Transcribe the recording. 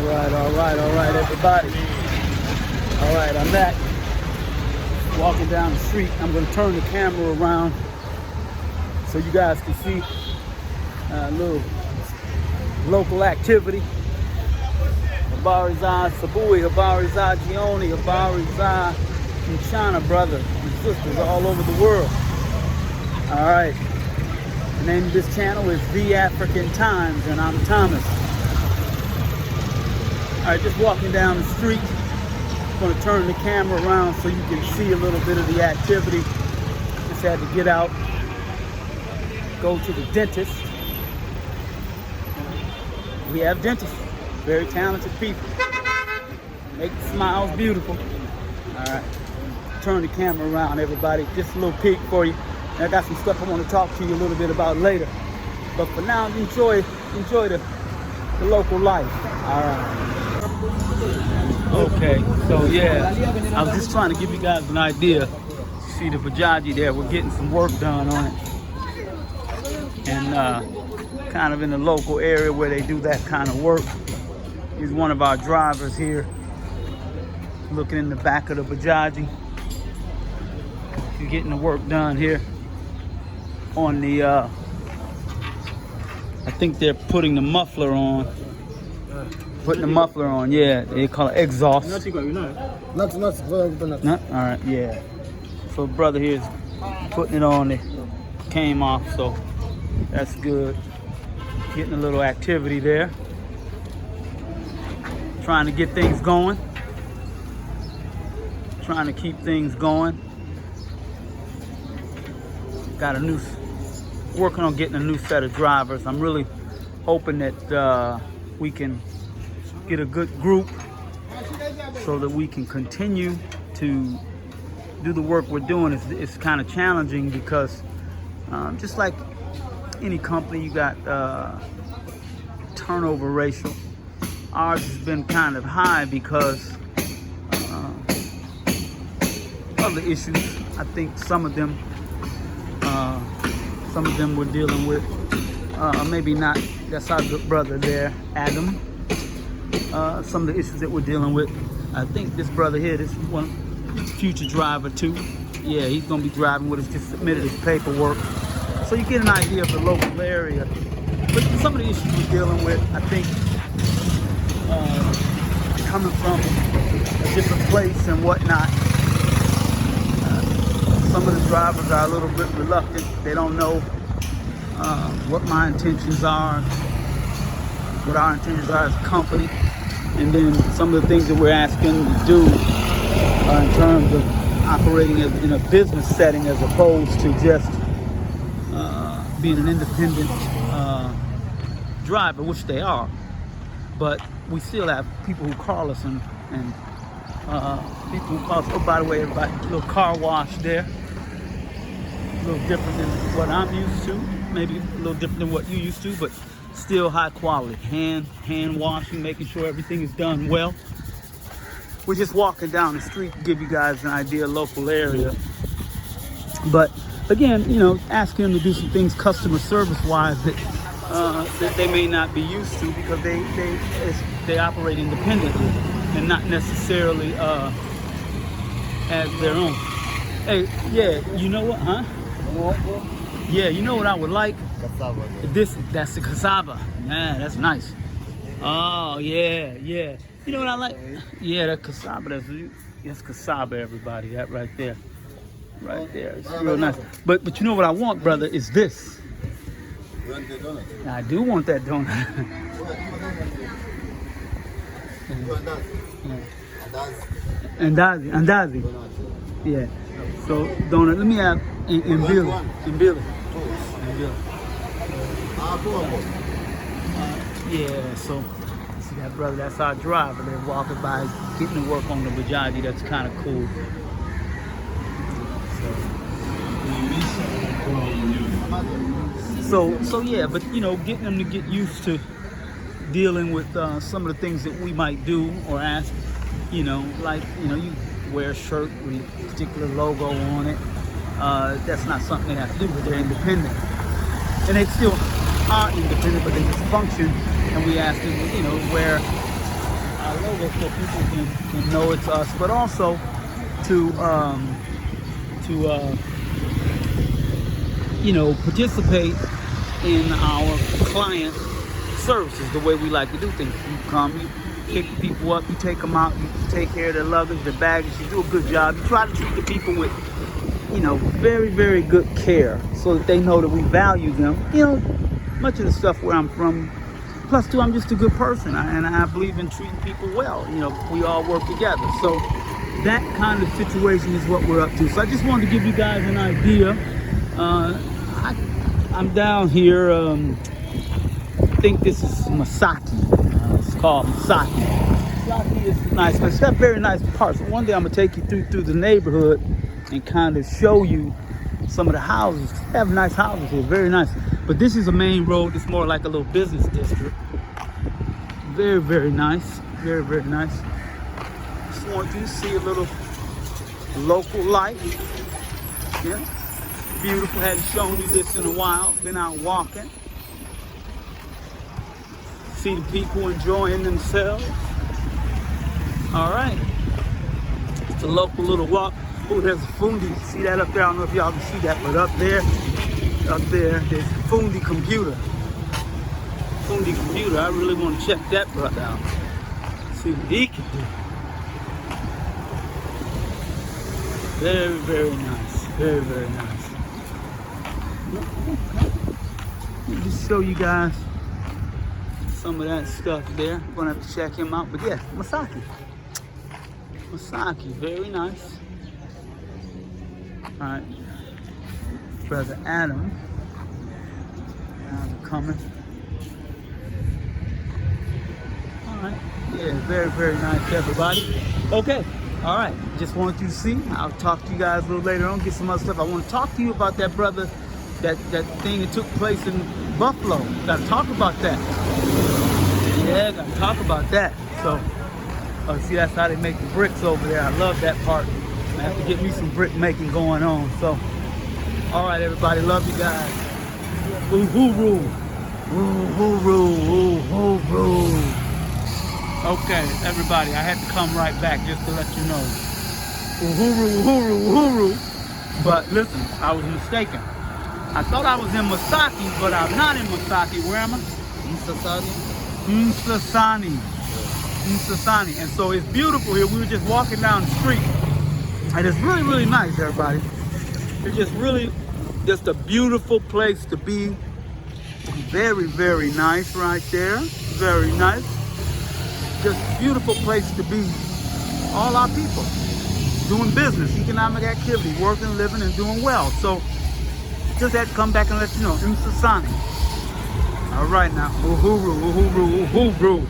All right, everybody. All right, I'm back. Walking down the street. I'm going to turn the camera around so you guys can see a little local activity. Habariza Sabui, Habariza Gioni, Habariza China brothers and sisters all over the world. All right. The name of this channel is The African Times, and I'm Thomas. All right, just walking down the street. I'm going to turn the camera around so you can see a little bit of the activity. Just had to get out, go to the dentist. We have dentists, very talented people. Make smiles beautiful. All right, turn the camera around, everybody. Just a little peek for you. And I got some stuff I want to talk to you a little bit about later. But for now, enjoy the local life. All right. Okay, so yeah, I was just trying to give you guys an idea. See the Bajaji there, we're getting some work done on it. And kind of in the local area where they do that kind of work. He's one of our drivers here, looking in the back of the Bajaji. He's getting the work done here on the, I think they're putting the muffler on. Putting the muffler on, yeah. They call it exhaust. Not. All right, yeah. So brother here is putting it on. It came off, so that's good. Getting a little activity there. Trying to get things going. Trying to keep things going. Working on getting a new set of drivers. I'm really hoping that we can get a good group so that we can continue to do the work we're doing. It's kind of challenging because just like any company, you got turnover ratio. Ours has been kind of high because of the issues. I think some of them we're dealing with. Maybe not. That's our good brother there, Adam. Some of the issues that we're dealing with. I think this brother here, this one future driver too. Yeah, he's gonna be driving with us, just submitted his paperwork. So you get an idea of the local area. But some of the issues we're dealing with, I think, coming from a different place and whatnot, some of the drivers are a little bit reluctant. They don't know what my intentions are, what our intentions are as a company. And then some of the things that we're asking to do in terms of operating in a business setting as opposed to just being an independent driver, which they are. But we still have people who call us and people who call us. Oh, by the way, everybody, a little car wash there. A little different than what I'm used to. Maybe a little different than what you're used to, but still high quality. Hand washing, making sure everything is done well. We're just walking down the street to give you guys an idea of local area. But again, asking them to do some things customer service wise that they may not be used to because they operate independently and not necessarily as their own. Hey, yeah, you know what, huh? Yeah, you know what I would like? That's the cassava. Man, that's nice. Oh, yeah. You know what I like? Yeah, that cassava. That's cassava, everybody. That right there. Right there. It's real nice. But you know what I want, brother, is this. You want the donut? I do want that donut. Andazi. Yeah. So donut. Let me have in Billy. Yeah, so see that brother, that's our driver. They're walking by, getting to work on the Bajaji. That's kind of cool. So yeah, but getting them to get used to dealing with some of the things that we might do or ask. Like you wear a shirt with a particular logo on it. That's not something they have to do, but they're independent. And they still are independent, but they just function. And we ask them, wear our logo so people can know it's us, but also to participate in our client services the way we like to do things. You come, you pick people up, you take them out, you take care of their luggage, their baggage, you do a good job. You try to treat the people with, very, very good care so that they know that we value them. Much of the stuff where I'm from, plus too, I'm just a good person, and I believe in treating people well. We all work together. So that kind of situation is what we're up to. So I just wanted to give you guys an idea. I'm down here, I think this is Masaki. It's called Masaki. Masaki is a nice place. It's got very nice parts. One day I'm going to take you through the neighborhood and kind of show you some of the houses. They have nice houses here, very nice. But this is a main road. It's more like a little business district. Very, very nice. Very, very nice. Just want you to see a little local life. Yeah. Beautiful. Hadn't shown you this in a while. Been out walking. See the people enjoying themselves. All right. It's a local little walk. Oh, there's a Fundi. See that up there? I don't know if y'all can see that, but up there, there's Fundi Computer. Fundi Computer. I really want to check that brother out. See what he can do. Very, very nice. Very, very nice. Let me just show you guys some of that stuff there. I'm gonna have to check him out. But yeah, Masaki. Masaki, very nice. All right, Brother Adam coming. All right, yeah, very, very nice, everybody. Okay, all right, just wanted you to see. I'll talk to you guys a little later on, get some other stuff. I want to talk to you about that, brother, that thing that took place in Buffalo. Got to talk about that. Yeah, got to talk about that. So, see, that's how they make the bricks over there. I love that part. I have to get me some brick making going on. So, all right, everybody, love you guys. Uhuru. Uhuru. Uhuru. Okay, everybody, I had to come right back just to let you know. Uhuru, uhuru, uhuru. But listen, I was mistaken. I thought I was in Masaki, but I'm not in Masaki. Where am I? Msasani. Msasani. And so it's beautiful here. We were just walking down the street. And it's really, really nice, everybody. It's just a beautiful place to be. Very, very nice right there. Very nice. Just a beautiful place to be. All our people doing business, economic activity, working, living, and doing well. So just had to come back and let you know. Msasani. All right now. Uhuru, uhuru, uhuru.